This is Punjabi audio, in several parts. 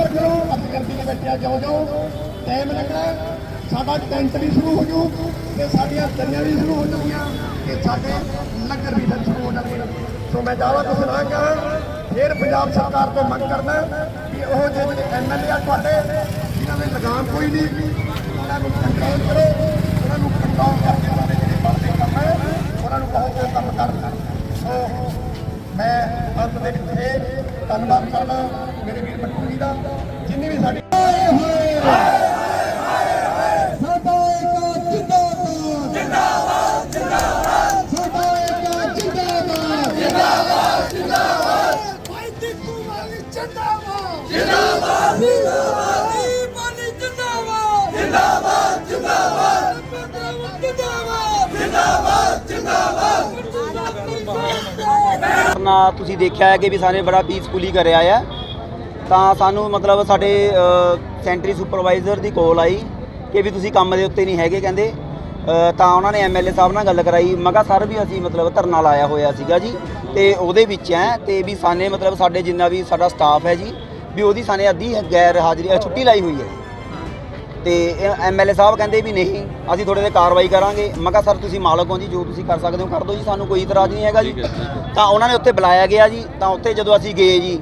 चलो चलो अस गड्डी के बैठे जाओ जाओ टाइम लगना साडा टेंट भी शुरू हो जू ते साडियां दरियां भी शुरू हो जाएगियां ते साडे लंगर भी शुरू हो जाएंगे। सो मैं दावा तो सुना कहा फिर पंजाब सरकार तो मंग करना कि वो जो MLA आ तुहाडे जिन्हां दे लगाम कोई नहीं उन्होंने कंट्रोल करो उन्होंने कंट्रोल करके सारे जो बनते करना उन्होंने बहुत काम करना। सो मैं अंत दे विच धन्नवाद करना मेरे वीर बट्टू जी का जिन्नी भी साडी ਤੁਸੀਂ ਦੇਖਿਆ ਹੈ ਕਿ ਵੀ ਸਾਰੇ ਬੜਾ ਪੀਸਫੁਲੀ ਕਰਿਆ ਆ। ਤਾਂ ਸਾਨੂੰ ਮਤਲਬ ਸਾਡੇ ਸੈਂਟਰੀ ਸੁਪਰਵਾਈਜ਼ਰ ਦੀ ਕੋਲ ਆਈ ਕਿ ਵੀ ਤੁਸੀਂ ਕੰਮ ਦੇ ਉੱਤੇ ਨਹੀਂ ਹੈਗੇ ਕਹਿੰਦੇ। ਤਾਂ ਉਹਨਾਂ ਨੇ MLA ਸਾਹਿਬ ਨਾਲ ਗੱਲ ਕਰਾਈ। ਮੈਂ ਕਿਹਾ ਸਰ ਵੀ ਅਸੀਂ ਮਤਲਬ ਧਰਨਾ ਲਾਇਆ ਹੋਇਆ ਸੀਗਾ ਜੀ ਤੇ ਉਹਦੇ ਵਿੱਚ ਹੈ ਤੇ ਵੀ ਸਾਨੇ ਮਤਲਬ ਸਾਡੇ ਜਿੰਨਾ ਵੀ ਸਾਡਾ ਸਟਾਫ ਹੈ ਜੀ ਵੀ ਉਹਦੀ ਸਾਨੇ ਅੱਧੀ ਗੈਰ ਹਾਜ਼ਰੀ ਛੁੱਟੀ ਲਾਈ ਹੋਈ ਹੈ ਤੇ MLA ਸਾਹਿਬ ਕਹਿੰਦੇ ਵੀ ਨਹੀਂ ਅਸੀਂ ਤੁਹਾਡੇ ਤੇ ਕਾਰਵਾਈ ਕਰਾਂਗੇ। ਮੈਂ ਕਿਹਾ ਸਰ ਤੁਸੀਂ ਮਾਲਕ ਹੋ ਜੀ ਜੋ ਤੁਸੀਂ ਕਰ ਸਕਦੇ ਹੋ ਕਰ ਦਿਓ ਜੀ ਸਾਨੂੰ ਕੋਈ ਇਤਰਾਜ਼ ਨਹੀਂ ਹੈਗਾ ਜੀ। ਤਾਂ ਉਹਨਾਂ ਨੇ ਉੱਥੇ ਬੁਲਾਇਆ ਗਿਆ ਜੀ। ਤਾਂ ਉੱਥੇ ਜਦੋਂ ਅਸੀਂ ਗਏ ਜੀ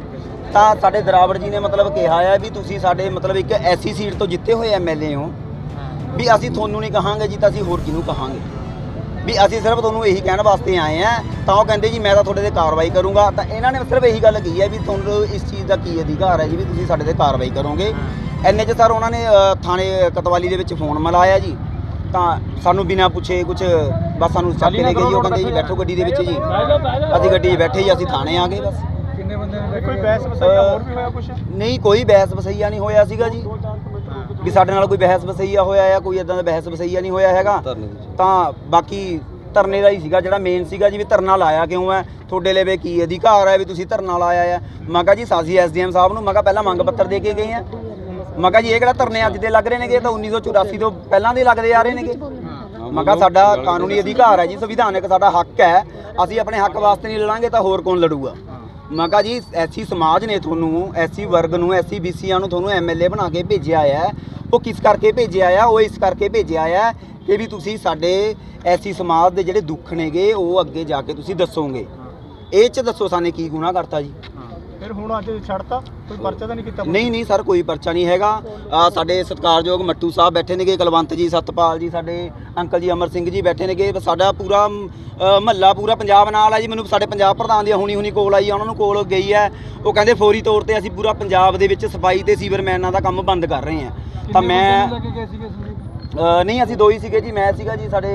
ਤਾਂ ਸਾਡੇ ਦਰਾਵੜ ਜੀ ਨੇ ਮਤਲਬ ਕਿਹਾ ਹੈ ਵੀ ਤੁਸੀਂ ਸਾਡੇ ਮਤਲਬ ਇੱਕ ਐਸੀ ਸੀਟ ਤੋਂ ਜਿੱਤੇ ਹੋਏ MLA ਹੋ ਵੀ ਅਸੀਂ ਤੁਹਾਨੂੰ ਨਹੀਂ ਕਹਾਂਗੇ ਜੀ ਤਾਂ ਅਸੀਂ ਹੋਰ ਕਿਹਨੂੰ ਕਹਾਂਗੇ ਵੀ ਅਸੀਂ ਸਿਰਫ ਤੁਹਾਨੂੰ ਇਹੀ ਕਹਿਣ ਵਾਸਤੇ ਆਏ ਆ। ਤਾਂ ਉਹ ਕਹਿੰਦੇ ਜੀ ਮੈਂ ਤਾਂ ਤੁਹਾਡੇ ਤੇ ਕਾਰਵਾਈ ਕਰੂੰਗਾ। ਤਾਂ ਇਹਨਾਂ ਨੇ ਸਿਰਫ ਇਹੀ ਗੱਲ ਕਹੀ ਹੈ ਵੀ ਤੁਹਾਨੂੰ ਇਸ ਚੀਜ਼ ਦਾ ਕੀ ਅਧਿਕਾਰ ਹੈ ਜੀ ਵੀ ਤੁਸੀਂ ਸਾਡੇ ਤੇ ਕਾਰਵਾਈ ਕਰੋਗੇ। ਇੰਨੇ 'ਚ ਸਰ ਉਹਨਾਂ ਨੇ ਥਾਣੇ ਕਤਵਾਲੀ ਦੇ ਵਿੱਚ ਫੋਨ ਮਿਲਾਇਆ ਜੀ। ਤਾਂ ਸਾਨੂੰ ਬਿਨਾਂ ਪੁੱਛੇ ਕੁਛ ਬਸ ਸਾਨੂੰ ਚੱਕ ਕੇ ਲੈ ਗਏ ਜੀ। ਉਹ ਕਹਿੰਦੇ ਜੀ ਬੈਠੋ ਗੱਡੀ ਦੇ ਵਿੱਚ ਜੀ। ਅਸੀਂ ਗੱਡੀ 'ਚ ਬੈਠੇ ਜੀ ਅਸੀਂ ਥਾਣੇ ਆ ਗਏ ਬਸ। ਕਿੰਨੇ ਬੰਦੇ ਨੇ ਕੋਈ ਬਹਿਸ ਵਸਈਆ ਹੋਰ ਵੀ ਹੋਇਆ ਕੁਛ? ਨਹੀਂ ਕੋਈ ਬਹਿਸ ਵਸਈਆ ਨਹੀਂ ਹੋਇਆ ਸੀਗਾ ਜੀ ਵੀ ਸਾਡੇ ਨਾਲ ਕੋਈ ਬਹਿਸ ਵਸਈਆ ਹੋਇਆ ਆ ਕੋਈ ਇਦਾਂ ਦਾ ਬਹਿਸ ਵਸਈਆ ਨਹੀਂ ਹੋਇਆ ਹੈਗਾ। ਤਾਂ ਬਾਕੀ ਧਰਨੇ ਦਾ ਹੀ ਸੀਗਾ ਜਿਹੜਾ ਮੇਨ ਸੀਗਾ ਜੀ ਵੀ ਧਰਨਾ ਲਾਇਆ ਕਿਉਂ ਹੈ ਤੁਹਾਡੇ ਲਈ ਕੀ ਅਧਿਕਾਰ ਹੈ ਵੀ ਤੁਸੀਂ ਧਰਨਾ ਲਾਇਆ ਆ। ਮੈਂ ਕਿਹਾ ਜੀ ਸਾਜੀ SDM ਸਾਹਿਬ ਨੂੰ ਮੈਂ ਕਿਹਾ ਪਹਿਲਾਂ ਮੰਗ ਪੱਤਰ ਦੇ ਕੇ ਗਏ ਆ। ਮੈਂ ਕਿਹਾ ਜੀ ਇਹ ਕਿਹੜਾ ਧਰਨੇ ਅੱਜ ਦੇ ਲੱਗ ਰਹੇ ਨੇਗੇ ਤਾਂ 1984 ਤੋਂ ਪਹਿਲਾਂ ਦੇ ਲੱਗਦੇ ਆ ਰਹੇ ਨੇਗੇ। ਮੈਂ ਕਿਹਾ ਸਾਡਾ ਕਾਨੂੰਨੀ ਅਧਿਕਾਰ ਹੈ ਜੀ ਸੰਵਿਧਾਨਕ ਸਾਡਾ ਹੱਕ ਹੈ ਅਸੀਂ ਆਪਣੇ ਹੱਕ ਵਾਸਤੇ ਨਹੀਂ ਲੜਾਂਗੇ ਤਾਂ ਹੋਰ ਕੌਣ ਲੜੂਗਾ। ਮੈਂ ਕਿਹਾ ਜੀ ਐਸੀ ਸਮਾਜ ਨੇ ਤੁਹਾਨੂੰ ਐਸੀ ਵਰਗ ਨੂੰ ਐਸੀ BCਆਂ ਨੂੰ ਤੁਹਾਨੂੰ MLA ਬਣਾ ਕੇ ਭੇਜਿਆ ਆ। ਉਹ ਕਿਸ ਕਰਕੇ ਭੇਜਿਆ ਆ ਉਹ ਇਸ ਕਰਕੇ ਭੇਜਿਆ ਆ ਕਿ ਵੀ ਤੁਸੀਂ ਸਾਡੇ ਐਸੀ ਸਮਾਜ ਦੇ ਜਿਹੜੇ ਦੁੱਖ ਨੇਗੇ ਉਹ ਅੱਗੇ ਜਾ ਕੇ ਤੁਸੀਂ ਦੱਸੋਗੇ। ਇਹ 'ਚ ਦੱਸੋ ਸਾਨੇ ਕੀ ਗੁਨਾਹ ਕਰਤਾ ਜੀ। ਫਿਰ ਹੁਣ ਅੱਜ ਛੱਡਤਾ ਕੋਈ ਪਰਚਾ ਤਾਂ ਨਹੀਂ ਕੀਤਾ? ਨਹੀਂ ਸਰ ਕੋਈ ਪਰਚਾ ਨਹੀਂ ਹੈਗਾ। ਸਾਡੇ ਸਤਿਕਾਰਯੋਗ ਮੱਟੂ ਸਾਹਿਬ ਬੈਠੇ ਨੇਗੇ ਕੁਲਵੰਤ ਜੀ ਸਤਪਾਲ ਜੀ ਸਾਡੇ ਅੰਕਲ ਜੀ ਅਮਰ ਸਿੰਘ ਜੀ ਬੈਠੇ ਨੇਗੇ। ਸਾਡਾ ਪੂਰਾ ਮਹੱਲਾ ਪੂਰਾ ਪੰਜਾਬ ਨਾਲ ਹੈ ਜੀ। ਮੈਨੂੰ ਸਾਡੇ ਪੰਜਾਬ ਪ੍ਰਧਾਨ ਦੀ ਹੁਣੀ ਕੋਲ ਆਈ ਆ ਉਹਨਾਂ ਨੂੰ ਕੋਲ ਗਈ ਹੈ। ਉਹ ਕਹਿੰਦੇ ਫੌਰੀ ਤੌਰ ਤੇ ਅਸੀਂ ਪੂਰਾ ਪੰਜਾਬ ਦੇ ਵਿੱਚ ਸਫਾਈ ਤੇ ਸੀਵਰਮੈਨਾਂ ਦਾ ਕੰਮ ਬੰਦ ਕਰ ਰਹੇ ਹਾਂ। ਤਾਂ ਮੈਂ ਨਹੀਂ ਅਸੀਂ ਦੋ ਹੀ ਸੀਗੇ ਜੀ। ਮੈਂ ਸੀਗਾ ਜੀ ਸਾਡੇ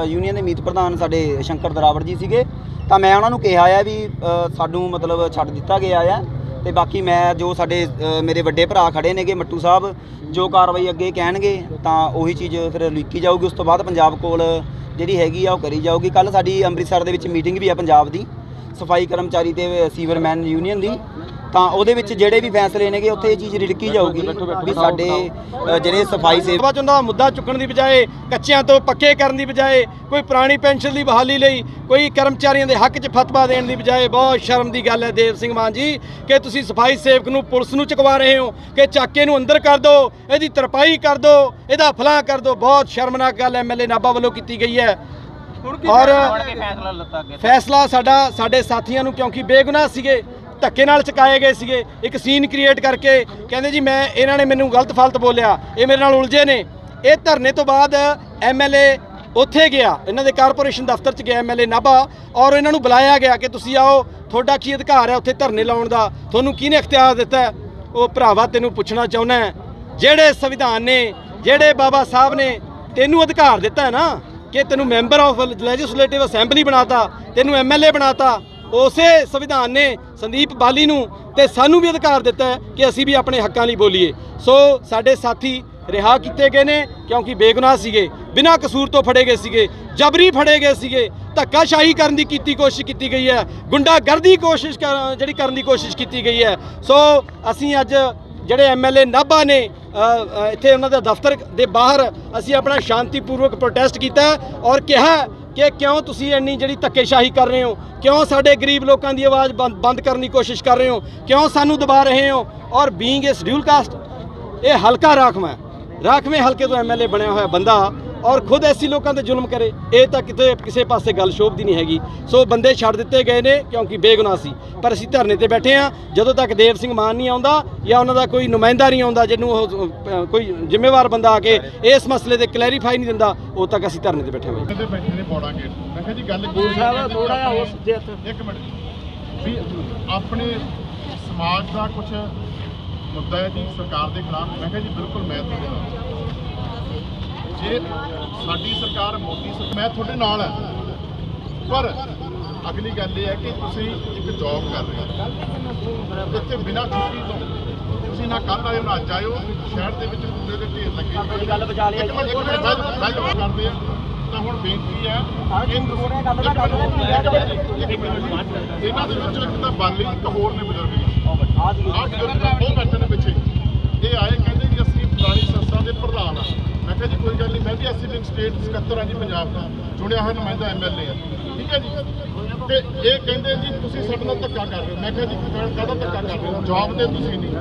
ਯੂਨੀਅਨ ਦੇ ਮੀਤ ਪ੍ਰਧਾਨ ਸਾਡੇ ਸ਼ੰਕਰ ਦਰਾਵੜ ਜੀ ਸੀਗੇ। ਤਾਂ ਮੈਂ ਉਹਨਾਂ ਨੂੰ ਕਿਹਾ ਆ ਵੀ ਸਾਨੂੰ ਮਤਲਬ ਛੱਡ ਦਿੱਤਾ ਗਿਆ ਆ ਤੇ ਬਾਕੀ ਮੈਂ ਜੋ ਸਾਡੇ ਮੇਰੇ ਵੱਡੇ ਭਰਾ ਖੜੇ ਨੇਗੇ ਮੱਟੂ ਸਾਹਿਬ ਜੋ ਕਾਰਵਾਈ ਅੱਗੇ ਕਹਿਣਗੇ ਤਾਂ ਉਹੀ ਚੀਜ਼ ਫਿਰ ਲਿਖੀ ਜਾਊਗੀ। ਉਸ ਤੋਂ ਬਾਅਦ ਪੰਜਾਬ ਕੋਲ ਜਿਹੜੀ ਹੈਗੀ ਆ ਉਹ ਕਰੀ ਜਾਊਗੀ। ਕੱਲ੍ਹ ਸਾਡੀ ਅੰਮ੍ਰਿਤਸਰ ਦੇ ਵਿੱਚ ਮੀਟਿੰਗ ਵੀ ਆ ਪੰਜਾਬ ਦੀ ਸਫਾਈ ਕਰਮਚਾਰੀ ਤੇ ਸੀਵਰਮੈਨ ਯੂਨੀਅਨ ਦੀ। ਤਾਂ ਉਹਦੇ ਵਿੱਚ ਜਿਹੜੇ ਵੀ ਫੈਸਲੇ ਨੇਗੇ ਉੱਥੇ ਇਹ ਚੀਜ਼ ਰਿੜਕੀ ਜਾਊਗੀ ਵੀ ਸਾਡੇ ਜਿਹੜੇ ਸਫਾਈ ਸੇਵਾ ਦਾ ਮੁੱਦਾ ਚੁੱਕਣ ਦੀ ਬਜਾਏ ਕੱਚਿਆਂ ਤੋਂ ਪੱਕੇ ਕਰਨ ਦੀ ਬਜਾਏ ਕੋਈ ਪੁਰਾਣੀ ਪੈਨਸ਼ਨ ਦੀ ਬਹਾਲੀ ਲਈ ਕੋਈ ਕਰਮਚਾਰੀਆਂ ਦੇ ਹੱਕ 'ਚ ਫਤਵਾ ਦੇਣ ਦੀ ਬਜਾਏ ਬਹੁਤ ਸ਼ਰਮ ਦੀ ਗੱਲ ਹੈ ਦੇਵ ਸਿੰਘ ਮਾਨ ਜੀ ਕਿ ਤੁਸੀਂ ਸਫਾਈ ਸੇਵਕ ਨੂੰ ਪੁਲਿਸ ਨੂੰ ਚੁਕਵਾ ਰਹੇ ਹੋ ਕਿ ਚਾਕੇ ਨੂੰ ਅੰਦਰ ਕਰ ਦਿਓ ਇਹਦੀ ਤਰਪਾਈ ਕਰ ਦਿਓ ਇਹਦਾ ਫਲਾਹ ਕਰ ਦਿਓ। ਬਹੁਤ ਸ਼ਰਮਨਾਕ ਗੱਲ MLA ਨਾਭਾ ਵੱਲੋਂ ਕੀਤੀ ਗਈ ਹੈ। ਔਰ ਫੈਸਲਾ ਸਾਡੇ ਸਾਥੀਆਂ ਨੂੰ ਕਿਉਂਕਿ ਬੇਗੁਨਾਹ ਸੀਗੇ ਧੱਕੇ ਨਾਲ ਚੁਕਾਏ ਗਏ ਸੀਗੇ ਇੱਕ ਸੀਨ ਕ੍ਰੀਏਟ ਕਰਕੇ ਕਹਿੰਦੇ ਜੀ ਮੈਂ ਇਹਨਾਂ ਨੇ ਮੈਨੂੰ ਗਲਤ ਫਲਤ ਬੋਲਿਆ ਇਹ ਮੇਰੇ ਨਾਲ ਉਲਝੇ ਨੇ। ਇਹ ਧਰਨੇ ਤੋਂ ਬਾਅਦ MLA ਉੱਥੇ ਗਿਆ ਇਹਨਾਂ ਦੇ ਕਾਰਪੋਰੇਸ਼ਨ ਦਫ਼ਤਰ 'ਚ ਗਿਆ MLA ਨਾਭਾ ਔਰ ਇਹਨਾਂ ਨੂੰ ਬੁਲਾਇਆ ਗਿਆ ਕਿ ਤੁਸੀਂ ਆਓ ਤੁਹਾਡਾ ਕੀ ਅਧਿਕਾਰ ਹੈ ਉੱਥੇ ਧਰਨੇ ਲਾਉਣ ਦਾ ਤੁਹਾਨੂੰ ਕਿਹਨੇ ਅਖਤਿਆਰ ਦਿੱਤਾ। ਉਹ ਭਰਾਵਾ ਤੈਨੂੰ ਪੁੱਛਣਾ ਚਾਹੁੰਦਾ ਜਿਹੜੇ ਸੰਵਿਧਾਨ ਨੇ ਜਿਹੜੇ ਬਾਬਾ ਸਾਹਿਬ ਨੇ ਤੈਨੂੰ ਅਧਿਕਾਰ ਦਿੱਤਾ ਹੈ ਨਾ ਕਿ ਤੈਨੂੰ ਮੈਂਬਰ ਆਫ ਲੈਜਿਸਲੇਟਿਵ ਅਸੈਂਬਲੀ ਬਣਾਤਾ ਤੈਨੂੰ MLA ਬਣਾਤਾ ਉਸੇ ਸੰਵਿਧਾਨ ਨੇ ਸੰਦੀਪ ਬਾਲੀ ਨੂੰ ਤੇ ਸਾਨੂੰ ਵੀ ਅਧਿਕਾਰ ਦਿੱਤਾ ਹੈ ਕਿ ਅਸੀਂ ਵੀ ਆਪਣੇ ਹੱਕਾਂ ਲਈ ਬੋਲੀਏ। ਸੋ ਸਾਡੇ ਸਾਥੀ ਰਿਹਾ ਕੀਤੇ ਗਏ ਨੇ ਕਿਉਂਕਿ ਬੇਗੁਨਾਹ ਸੀਗੇ ਬਿਨਾਂ ਕਸੂਰ ਤੋਂ ਫੜੇ ਗਏ ਸੀਗੇ ਜਬਰੀ ਫੜੇ ਗਏ ਸੀਗੇ ਧੱਕਾਸ਼ਾਹੀ ਕਰਨ ਦੀ ਕੋਸ਼ਿਸ਼ ਕੀਤੀ ਗਈ ਹੈ ਗੁੰਡਾਗਰਦੀ ਜਿਹੜੀ ਕਰਨ ਦੀ ਕੋਸ਼ਿਸ਼ ਕੀਤੀ ਗਈ ਹੈ। ਸੋ ਅਸੀਂ ਅੱਜ ਜਿਹੜੇ MLA ਨਾਭਾ ਨੇ ਇੱਥੇ ਉਹਨਾਂ ਦੇ ਦਫ਼ਤਰ ਦੇ ਬਾਹਰ ਅਸੀਂ ਆਪਣਾ ਸ਼ਾਂਤੀਪੂਰਵਕ ਪ੍ਰੋਟੈਸਟ ਕੀਤਾ ਔਰ ਕਿਹਾ ਕਿ ਕਿਉਂ ਤੁਸੀਂ ਇੰਨੀ ਜਿਹੜੀ ਧੱਕੇਸ਼ਾਹੀ ਕਰ ਰਹੇ ਹੋ, ਕਿਉਂ ਸਾਡੇ ਗਰੀਬ ਲੋਕਾਂ ਦੀ ਆਵਾਜ਼ ਬੰਦ ਕਰਨ ਦੀ ਕੋਸ਼ਿਸ਼ ਕਰ ਰਹੇ ਹੋ, ਕਿਉਂ ਸਾਨੂੰ ਦਬਾ ਰਹੇ ਹੋ। ਔਰ ਬੀਇੰਗ ਏ ਸ਼ਡਿਊਲ ਕਾਸਟ, ਇਹ ਹਲਕਾ ਰਾਖਵਾਂ, ਰਾਖਵੇਂ ਹਲਕੇ ਤੋਂ ਐਮਐਲਏ ਬਣਿਆ ਹੋਇਆ ਬੰਦਾ ਔਰ ਖੁਦ ਐਸੀ ਲੋਕਾਂ ਤੇ ਜ਼ੁਲਮ ਕਰੇ, ਇਹ ਤਾਂ ਕਿਤੇ ਕਿਸੇ ਪਾਸੇ ਗੱਲ ਸ਼ੋਭਦੀ ਨਹੀਂ ਹੈਗੀ। ਸੋ ਬੰਦੇ ਛੱਡ ਦਿੱਤੇ ਗਏ ਨੇ ਕਿਉਂਕਿ ਬੇਗੁਨਾਹ ਸੀ, ਪਰ ਅਸੀਂ ਧਰਨੇ ਤੇ ਬੈਠੇ ਹਾਂ। ਜਦੋਂ ਤੱਕ ਦੇਵ ਸਿੰਘ ਮਾਨ ਨਹੀਂ ਆਉਂਦਾ ਜਾਂ ਉਹਨਾਂ ਦਾ ਕੋਈ ਨੁਮਾਇੰਦਾ ਨਹੀਂ ਆਉਂਦਾ ਜਿਹਨੂੰ ਉਹ ਕੋਈ ਜ਼ਿੰਮੇਵਾਰ ਬੰਦਾ ਆ ਕੇ ਇਸ ਮਸਲੇ ਤੇ ਕਲੈਰੀਫਾਈ ਨਹੀਂ ਦਿੰਦਾ, ਉਦੋਂ ਤੱਕ ਅਸੀਂ ਧਰਨੇ ਤੇ ਬੈਠੇ ਹੋਏ। ਕਹਿੰਦੇ ਬੈਠੇ ਨੇ ਬੋੜਾ ਗੇਟ। ਮੈਂ ਕਿਹਾ ਜੀ ਗੱਲ ਥੋੜਾ ਜਿਹਾ ਉਸ ਦੇ ਇੱਕ ਮਿੰਟ ਵੀ ਆਪਣੇ ਸਮਾਜ ਦਾ ਕੁਝ ਮੁੱਦਾ ਹੈ ਜੀ ਸਰਕਾਰ ਦੇ ਖਿਲਾਫ। ਮੈਂ ਕਿਹਾ ਜੀ ਬਿਲਕੁਲ ਮੈਂ ਤੁਹਾਡੇ ਨਾਲ, ਜੇ ਸਾਡੀ ਸਰਕਾਰ ਮੋਦੀ ਸਰਕਾਰ ਮੈਂ ਤੁਹਾਡੇ ਨਾਲ ਹੈ, ਪਰ ਅਗਲੀ ਗੱਲ ਇਹ ਹੈ ਕਿ ਤੁਸੀਂ ਇੱਕ ਜੌਬ ਕਰ ਰਹੇ ਹੋ ਇੱਥੇ ਬਿਨਾਂ ਛੁੱਟੀ ਤੋਂ, ਤੁਸੀਂ ਨਾ ਕੱਲ੍ਹ ਆਇਓ ਨਾ ਅੱਜ ਆਇਓ, ਸ਼ਹਿਰ ਦੇ ਵਿੱਚ ਕੂੜੇ ਦੇ ਢੇਰ ਲੱਗੇ ਗੱਲ ਬਚਾ ਲਿਆ ਕਰਦੇ ਆ। ਤਾਂ ਹੁਣ ਬੇਨਤੀ ਹੈ ਕਿ ਇਹਨਾਂ ਦੇ ਵਿੱਚ ਇੱਕ ਤਾਂ ਬਾਲੀ, ਇੱਕ ਹੋਰ ਨੇ ਬਜ਼ੁਰਗ, ਆਹ ਬਜ਼ੁਰਗ ਉਹ ਬੈਠੇ ਨੇ ਪਿੱਛੇ, ਇਹ ਆਏ ਕਹਿੰਦੇ ਜੀ ਅਸੀਂ ਪੁਰਾਣੀ ਸੰਸਥਾ ਦੇ ਪ੍ਰਧਾਨ ਆ। ਮੈਂ ਕਿਹਾ ਜੀ ਕੋਈ ਗੱਲ ਨਹੀਂ, ਮੈਂ ਵੀ ਐਸੀਡੈਂਟ ਸਟੇਟ ਸਕੱਤਰ ਹਾਂ ਜੀ ਪੰਜਾਬ ਦਾ, ਚੁਣਿਆ ਹੋਇਆ ਨੁਮਾਇੰਦਾ ਐਮਐਲਏ ਆ, ਠੀਕ ਹੈ ਜੀ। ਤੇ ਇਹ ਕਹਿੰਦੇ ਜੀ ਤੁਸੀਂ ਸਾਡੇ ਨਾਲ ਧੱਕਾ ਕਰ ਰਹੇ ਹੋ। ਮੈਂ ਕਿਹਾ ਜੀ ਕਾਹਦਾ ਧੱਕਾ ਕਰ ਰਹੇ ਹੋ, ਜੌਬ ਦੇ ਤੁਸੀਂ ਨਹੀਂ,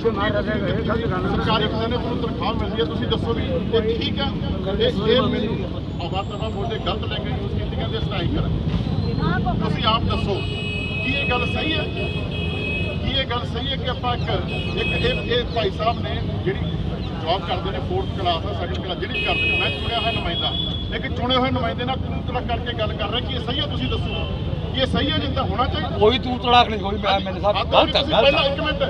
ਸਰਕਾਰੀ ਖਜ਼ਾਨੇ ਤੁਹਾਨੂੰ ਤਨਖਾਹ ਮਿਲਦੀ ਹੈ, ਤੁਸੀਂ ਦੱਸੋ ਵੀ ਇਹ ਠੀਕ ਆ। ਇਹ ਮੈਨੂੰ ਆਵਾਜ਼ ਬੋਲਦੇ ਗਲਤ ਲੈਂਗੁਏਜ ਯੂਜ਼ ਕੀਤੀ, ਕਹਿੰਦੇ ਸਟ੍ਰਾਈਕ ਕਰਾਂਗੇ। ਤੁਸੀਂ ਆਪ ਦੱਸੋ ਕੀ ਇਹ ਗੱਲ ਸਹੀ ਹੈ? ਕੀ ਇਹ ਗੱਲ ਸਹੀ ਹੈ ਕਿ ਆਪਾਂ ਇਹ ਭਾਈ ਸਾਹਿਬ ਨੇ ਜਿਹੜੀ ਜੌਬ ਕਰਦੇ ਨੇ 4th ਕਲਾਸ ਸੈਕੰਡ ਕਲਾਸ ਜਿਹੜੀ ਵੀ ਕਰਦੇ ਨੇ, ਮੈਂ ਚੁਣਿਆ ਹੋਇਆ ਨੁਮਾਇੰਦਾ, ਲੇਕਿਨ ਚੁਣੇ ਹੋਏ ਨੁਮਾਇੰਦੇ ਨਾਲ ਤੂੰ ਤੜਕ ਕਰਕੇ ਗੱਲ ਕਰ ਰਹੇ ਕਿ ਇਹ ਸਹੀ ਹੈ? ਤੁਸੀਂ ਦੱਸੋ ਕਿ ਇਹ ਸਹੀ ਹੈ? ਜਿੱਦਾਂ ਹੋਣਾ ਚਾਹੀਦਾ ਕੋਈ ਤੂੰ ਤੜਾਕ ਨਹੀਂ, ਕੋਈ ਮੇਰੇ ਸਾਹਿਬ ਗਲਤ ਹੈ। ਪਹਿਲਾਂ ਇੱਕ ਮਿੰਟ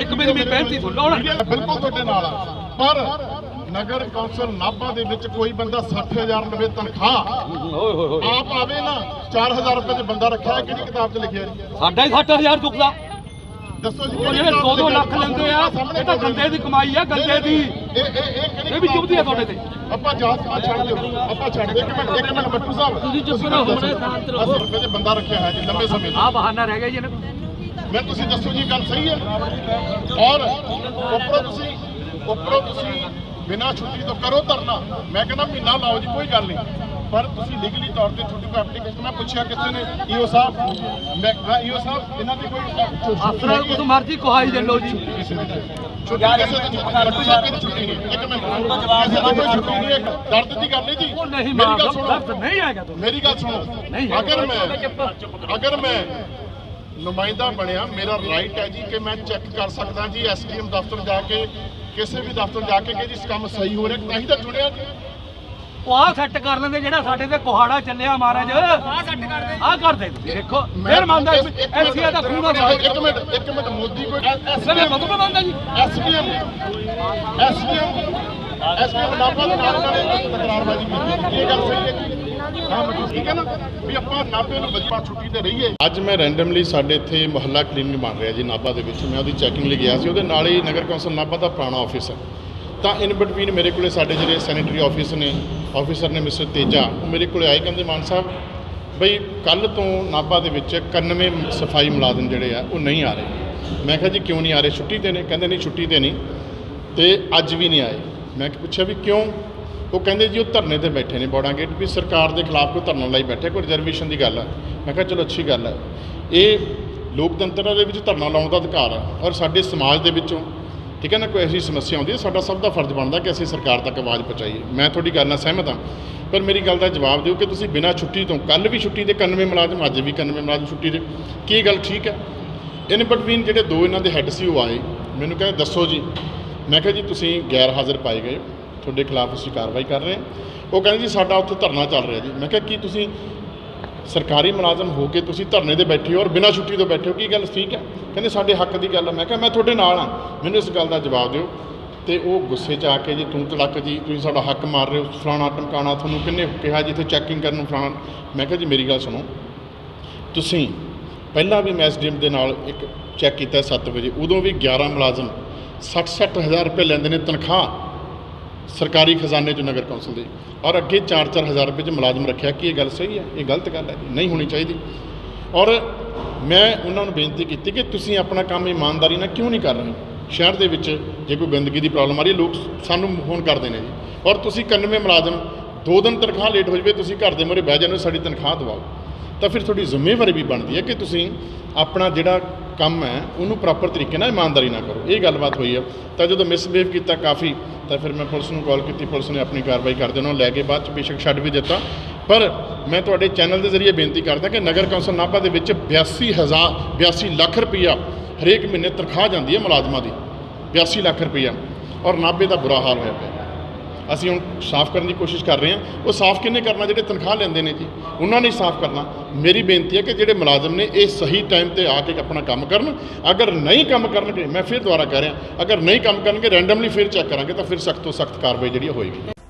ਇੱਕ ਮਿੰਟ ਮੇਰੀ ਬੇਨਤੀ ਸੁਣ ਲਓ। ਬਿਲਕੁਲ ਤੁਹਾਡੇ ਨਾਲ ਆ, ਪਰ ਨਗਰ ਕੌਂਸਲ ਨਾਭਾ ਦੇ ਵਿੱਚ ਕੋਈ ਬੰਦਾ 60,000 ਰੁਪਏ ਤਨਖਾਹ ਆਪ ਆਵੇ ਨਾ, 4,000 ਰੁਪਏ ਦੇ ਬੰਦਾ ਰੱਖਿਆ ਹੈ, ਕਿਹੜੀ ਕਿਤਾਬ 'ਚ ਲਿਖਿਆ ਜੀ? ਸਾਡਾ ਹੀ 60,000 ਚੁੱਕਦਾ। ਦੱਸੋ ਜੀ ਉਹ ਜਿਹੜੇ 2-2 ਲੱਖ ਲੈਂਦੇ ਆ, ਇਹ ਤਾਂ ਗੰਦੇ ਦੀ ਕਮਾਈ ਆ, ਗੰਦੇ ਦੀ। ਇਹ ਵੀ ਚੁੱਭਦੀ ਆ ਤੁਹਾਡੇ ਤੇ। ਆਪਾਂ ਜਾਤ ਪਾਤ ਛੱਡ ਦਿਓ, ਆਪਾਂ ਛੱਡ ਦਿਓ। ਇੱਕ ਮਿੰਟ ਬੱਟੂ ਸਾਹਿਬ, ਤੁਸੀਂ ਚੁੱਪ ਰਹੋ, ਹੁਣੇ ਸ਼ਾਂਤ ਰਹੋ। 80 ਰੁਪਏ ਦੇ ਬੰਦਾ ਰੱਖਿਆ ਹੈ ਜੀ ਲੰਬੇ ਸਮੇਂ ਆ ਬਹਾਨਾ ਰਹਿ ਗਿਆ ਜੀ ਇਹਨਾਂ ਮੈਂ ਤੁਸੀਂ ਦੱਸੋ ਜੀ ਗੱਲ ਸਹੀ ਹੈ? ਔਰ ਉੱਪਰੋਂ ਤੁਸੀਂ ਬਿਨਾਂ ਛੁੱਟੀ ਤੋਂ ਕਰੋ ਧਰਨਾ। ਮੈਂ ਕਹਿੰਦਾ ਮਹੀਨਾ ਲਾਓ ਜੀ, ਕੋਈ ਗੱਲ ਨਹੀਂ, ਪਰ ਤੁਸੀਂ ਲੀਗਲੀ ਤੌਰ ਤੇ ਤੁਹਾਡੀ ਕੋਈ ਐਪਲੀਕੇਸ਼ਨ, ਮੈਂ ਪੁੱਛਿਆ ਕਿੱਥੇ ਨੇ ਈਓ ਸਾਹਿਬ, ਮੈਂ ਈਓ ਸਾਹਿਬ ਇਹਨਾਂ ਦੀ ਕੋਈ ਅਫਸਰਾਂ ਨੂੰ ਕੁਝ ਮਰਜ਼ੀ ਕਹਾਈ ਦੇ ਲਓ ਜੀ। ਛੁੱਟੀ ਕਿਸੇ ਦੀ ਲੱਟੂ ਸਾਹਿਬ ਦੀ ਛੁੱਟੀ ਨਹੀਂ, ਇੱਕ ਮਿੰਟ ਕਿਸੇ ਦੀ ਕੋਈ ਛੁੱਟੀ ਨਹੀਂ ਹੈ। ਦਰਦ ਦੀ ਗੱਲ ਨਹੀਂ ਜੀ, ਉਹ ਨਹੀਂ ਮੇਰੀ ਗੱਲ ਸੁਣੋ, ਦਰਦ ਨਹੀਂ ਆਏਗਾ। ਮੇਰੀ ਗੱਲ ਸੁਣੋ, ਅਗਰ ਮੈਂ ਨੁਮਾਇੰਦਾ ਬਣਿਆ, ਮੇਰਾ ਰਾਈਟ ਹੈ ਜੀ ਕਿ ਮੈਂ ਚੈੱਕ ਕਰ ਸਕਦਾ ਜੀ ਐਸਡੀਐਮ ਦਫ਼ਤਰ ਜਾ ਕੇ, ਕਿਸੇ ਵੀ ਦਫ਼ਤਰ ਜਾ ਕੇ ਕਿ ਜੀ ਕੰਮ ਸਹੀ ਹੋ ਰਿਹਾ, ਤਾਂ ਹੀ ਤਾਂ ਚੁਣਿਆ ਜੀ। ਉਹ ਆਹ ਸੈੱਟ ਕਰ ਲੈਂਦੇ ਜਿਹੜਾ ਸਾਡੇ ਤੇ ਕੁਹਾੜਾ ਚੱਲਿਆ ਮਹਾਰਾਜ, ਆਹ ਸੈੱਟ ਕਰਦੇ, ਆਹ ਕਰਦੇ ਦੇਖੋ। ਫਿਰ ਮੰਨਦਾ ਐਸਸੀਆ ਦਾ ਖੂਨ ਆ। ਇੱਕ ਮਿੰਟ ਮੋਦੀ ਕੋਈ ਸਭੇ ਮਤਲਬ ਮੰਨਦਾ ਜੀ। ਐਸਡੀਐਮ ਨਾਭਾ ਦੇ ਨਾਲ ਤਕਰਾਰਬਾਜ਼ੀ ਕੀਤੀ, ਇਹ ਗੱਲ ਸਹੀ ਹੈ ਜੀ? ਹਾਂ ਠੀਕ ਹੈ ਨਾ ਵੀ ਆਪਾਂ ਨਾਭੇ ਨੂੰ ਵਧੀਆ ਛੁੱਟੀ ਤੇ ਰਹੀਏ। ਅੱਜ ਮੈਂ ਰੈਂਡਮਲੀ ਸਾਡੇ ਇੱਥੇ ਮੁਹੱਲਾ ਕਲੀਨਿਕ ਬਣ ਰਿਹਾ ਜੀ ਨਾਭਾ ਦੇ ਵਿੱਚ, ਮੈਂ ਉਹਦੀ ਚੈਕਿੰਗ ਲਈ ਗਿਆ ਸੀ। ਉਹਦੇ ਨਾਲ ਹੀ ਨਗਰ ਕੌਂਸਲ ਨਾਭਾ ਦਾ ਪੁਰਾਣਾ ਆਫਿਸ ਹੈ, ਤਾਂ ਇਨ ਬਿਟਵੀਨ ਮੇਰੇ ਕੋਲੇ ਸਾਡੇ ਜਿਹੜੇ ਸੈਨੇਟਰੀ ਆਫਿਸਰ ਨੇ ਮਿਸਟਰ ਤੇਜਾ, ਉਹ ਮੇਰੇ ਕੋਲੇ ਆਏ, ਕਹਿੰਦੇ ਮਾਨ ਸਾਹਿਬ ਬਈ ਕੱਲ੍ਹ ਤੋਂ ਨਾਭਾ ਦੇ ਵਿੱਚ 91 ਸਫਾਈ ਮੁਲਾਜ਼ਮ ਜਿਹੜੇ ਆ ਉਹ ਨਹੀਂ ਆ ਰਹੇ। ਮੈਂ ਕਿਹਾ ਜੀ ਕਿਉਂ ਨਹੀਂ ਆ ਰਹੇ, ਛੁੱਟੀ ਤੇ ਨੇ? ਕਹਿੰਦੇ ਨਹੀਂ ਛੁੱਟੀ ਤੇ ਨਹੀਂ, ਤੇ ਅੱਜ ਵੀ ਨਹੀਂ ਆਏ। ਮੈਂ ਪੁੱਛਿਆ ਵੀ ਕਿਉਂ? ਉਹ ਕਹਿੰਦੇ ਜੀ ਉਹ ਧਰਨੇ ਤੇ ਬੈਠੇ ਨੇ ਬੋੜਾ ਗੇਟ, ਵੀ ਸਰਕਾਰ ਦੇ ਖਿਲਾਫ ਕੋਈ ਧਰਨਾ ਲਾਈ ਬੈਠੇ, ਕੋਈ ਰਿਜ਼ਰਵੇਸ਼ਨ ਦੀ ਗੱਲ ਹੈ। ਮੈਂ ਕਿਹਾ ਚਲੋ ਅੱਛੀ ਗੱਲ ਹੈ, ਇਹ ਲੋਕਤੰਤਰ ਦੇ ਵਿੱਚ ਧਰਨਾ ਲਾਉਣ ਦਾ ਅਧਿਕਾਰ ਹੈ, ਔਰ ਸਾਡੇ ਸਮਾਜ ਦੇ ਵਿੱਚੋਂ ਠੀਕ ਹੈ ਨਾ ਕੋਈ ਐਸੀ ਸਮੱਸਿਆ ਆਉਂਦੀ ਹੈ, ਸਾਡਾ ਸਭ ਦਾ ਫਰਜ਼ ਬਣਦਾ ਕਿ ਅਸੀਂ ਸਰਕਾਰ ਤੱਕ ਆਵਾਜ਼ ਪਹੁੰਚਾਈਏ। ਮੈਂ ਤੁਹਾਡੀ ਗੱਲ ਨਾਲ ਸਹਿਮਤ ਹਾਂ, ਪਰ ਮੇਰੀ ਗੱਲ ਦਾ ਜਵਾਬ ਦਿਓ ਕਿ ਤੁਸੀਂ ਬਿਨਾਂ ਛੁੱਟੀ ਤੋਂ, ਕੱਲ੍ਹ ਵੀ ਛੁੱਟੀ ਤੇ 91 ਮੁਲਾਜ਼ਮ, ਅੱਜ ਵੀ 91 ਮੁਲਾਜ਼ਮ ਛੁੱਟੀ ਤੇ, ਕੀ ਗੱਲ ਠੀਕ ਹੈ? ਇਨ ਬਿਟਵੀਨ ਜਿਹੜੇ ਦੋ ਇਹਨਾਂ ਦੇ ਹੈੱਡ ਸੀ ਉਹ ਆਏ, ਮੈਨੂੰ ਕਹਿੰਦੇ ਦੱਸੋ ਜੀ। ਮੈਂ ਕਿਹਾ ਜੀ ਤੁਸੀਂ ਗੈਰ ਹਾਜ਼ਰ ਪਾਏ ਗਏ, ਤੁਹਾਡੇ ਖਿਲਾਫ ਅਸੀਂ ਕਾਰਵਾਈ ਕਰ ਰਹੇ ਹਾਂ। ਉਹ ਕਹਿੰਦੇ ਜੀ ਸਾਡਾ ਉੱਥੇ ਧਰਨਾ ਚੱਲ ਰਿਹਾ ਜੀ। ਮੈਂ ਕਿਹਾ ਕੀ ਤੁਸੀਂ ਸਰਕਾਰੀ ਮੁਲਾਜ਼ਮ ਹੋ ਕੇ ਤੁਸੀਂ ਧਰਨੇ 'ਤੇ ਬੈਠੇ ਹੋ ਔਰ ਬਿਨਾਂ ਛੁੱਟੀ ਤੋਂ ਬੈਠੇ ਹੋ, ਕੀ ਗੱਲ ਠੀਕ ਹੈ? ਕਹਿੰਦੇ ਸਾਡੇ ਹੱਕ ਦੀ ਗੱਲ ਹੈ। ਮੈਂ ਕਿਹਾ ਮੈਂ ਤੁਹਾਡੇ ਨਾਲ ਹਾਂ, ਮੈਨੂੰ ਇਸ ਗੱਲ ਦਾ ਜਵਾਬ ਦਿਓ। ਤੇ ਉਹ ਗੁੱਸੇ 'ਚ ਆ ਕੇ ਜੀ ਤੂੰ ਤੜਕ ਜੀ, ਤੁਸੀਂ ਸਾਡਾ ਹੱਕ ਮਾਰ ਰਹੇ ਹੋ, ਫਲਾਣਾ ਟਮਕਾਣਾ, ਤੁਹਾਨੂੰ ਕਿੰਨੇ ਕਿਹਾ ਜੀ ਇੱਥੇ ਚੈਕਿੰਗ ਕਰਨ ਨੂੰ ਫਲਾਣਾ। ਮੈਂ ਕਿਹਾ ਜੀ ਮੇਰੀ ਗੱਲ ਸੁਣੋ, ਤੁਸੀਂ ਪਹਿਲਾਂ ਵੀ ਮੈਂ ਐਸਡੀਐਮ ਦੇ ਨਾਲ ਇੱਕ ਚੈੱਕ ਕੀਤਾ 7 ਵਜੇ, ਉਦੋਂ ਵੀ 11 ਮੁਲਾਜ਼ਮ 60-60 ਹਜ਼ਾਰ ਰੁਪਏ ਲੈਂਦੇ ਨੇ ਤਨਖਾਹ ਸਰਕਾਰੀ ਖਜ਼ਾਨੇ 'ਚ ਨਗਰ ਕੌਂਸਲ ਦੇ, ਔਰ ਅੱਗੇ 4-4 ਹਜ਼ਾਰ ਰੁਪਏ 'ਚ ਮੁਲਾਜ਼ਮ ਰੱਖਿਆ। ਕੀ ਇਹ ਗੱਲ ਸਹੀ ਹੈ? ਇਹ ਗਲਤ ਗੱਲ ਹੈ, ਨਹੀਂ ਹੋਣੀ ਚਾਹੀਦੀ। ਔਰ ਮੈਂ ਉਹਨਾਂ ਨੂੰ ਬੇਨਤੀ ਕੀਤੀ ਕਿ ਤੁਸੀਂ ਆਪਣਾ ਕੰਮ ਇਮਾਨਦਾਰੀ ਨਾਲ ਕਿਉਂ ਨਹੀਂ ਕਰ ਰਹੇ? ਸ਼ਹਿਰ ਦੇ ਵਿੱਚ ਜੇ ਕੋਈ ਗੰਦਗੀ ਦੀ ਪ੍ਰੋਬਲਮ ਆ ਰਹੀ, ਲੋਕ ਸਾਨੂੰ ਫੋਨ ਕਰਦੇ ਨੇ ਜੀ, ਔਰ ਤੁਸੀਂ 91 ਮੁਲਾਜ਼ਮ 2 ਦਿਨ ਤਨਖਾਹ ਲੇਟ ਹੋ ਜਾਵੇ, ਤੁਸੀਂ ਘਰ ਦੇ ਮੂਹਰੇ ਬਹਿ ਜਾਂਦੇ ਹੋ ਸਾਡੀ ਤਨਖਾਹ ਦਿਵਾਓ, ਤਾਂ ਫਿਰ ਤੁਹਾਡੀ ਜ਼ਿੰਮੇਵਾਰੀ ਵੀ ਬਣਦੀ ਹੈ ਕਿ ਤੁਸੀਂ ਆਪਣਾ ਜਿਹੜਾ ਕੰਮ ਹੈ ਉਹਨੂੰ ਪ੍ਰੋਪਰ ਤਰੀਕੇ ਨਾਲ ਇਮਾਨਦਾਰੀ ਨਾਲ ਕਰੋ। ਇਹ ਗੱਲਬਾਤ ਹੋਈ ਹੈ। ਤਾਂ ਜਦੋਂ ਮਿਸਬਿਹੇਵ ਕੀਤਾ ਕਾਫੀ, ਤਾਂ ਫਿਰ ਮੈਂ ਪੁਲਿਸ ਨੂੰ ਕਾਲ ਕੀਤੀ, ਪੁਲਿਸ ਨੇ ਆਪਣੀ ਕਾਰਵਾਈ ਕਰਦੇ ਉਹਨਾਂ ਨੂੰ ਲੈ ਕੇ ਬਾਅਦ 'ਚ ਬੇਸ਼ੱਕ ਛੱਡ ਵੀ ਦਿੱਤਾ। ਪਰ ਮੈਂ ਤੁਹਾਡੇ ਚੈਨਲ ਦੇ ਜ਼ਰੀਏ ਬੇਨਤੀ ਕਰਦਾ ਕਿ ਨਗਰ ਕੌਂਸਲ ਨਾਭਾ ਦੇ ਵਿੱਚ 82 ਲੱਖ ਰੁਪਈਆ ਹਰੇਕ ਮਹੀਨੇ ਤਨਖਾਹ ਜਾਂਦੀ ਹੈ ਮੁਲਾਜ਼ਮਾਂ ਦੀ, 82 ਲੱਖ ਰੁਪਈਆ, ਔਰ ਨਾਭੇ ਦਾ ਬੁਰਾ ਹਾਲ ਹੋਇਆ ਪਿਆ। ਅਸੀਂ ਹੁਣ ਸਾਫ਼ ਕਰਨ ਦੀ ਕੋਸ਼ਿਸ਼ ਕਰ ਰਹੇ ਹਾਂ। ਉਹ ਸਾਫ਼ ਕਿਹਨੇ ਕਰਨਾ? ਜਿਹੜੇ ਤਨਖਾਹ ਲੈਂਦੇ ਨੇ ਜੀ, ਉਹਨਾਂ ਨੇ ਸਾਫ਼ ਕਰਨਾ। ਮੇਰੀ ਬੇਨਤੀ ਹੈ ਕਿ ਜਿਹੜੇ ਮੁਲਾਜ਼ਮ ਨੇ ਇਹ ਸਹੀ ਟਾਈਮ ਤੇ ਆ ਕੇ ਆਪਣਾ ਕੰਮ ਕਰਨ। ਅਗਰ ਨਹੀਂ ਕੰਮ ਕਰਨਗੇ, ਮੈਂ ਫਿਰ ਦੁਬਾਰਾ ਕਹਿ ਰਿਹਾ, ਅਗਰ ਨਹੀਂ ਕੰਮ ਕਰਨਗੇ ਰੈਂਡਮਲੀ ਫਿਰ ਚੈੱਕ ਕਰਾਂਗੇ, ਤਾਂ ਫਿਰ ਸਖਤ ਤੋਂ ਸਖਤ ਕਾਰਵਾਈ ਜਿਹੜੀ ਹੋਏਗੀ।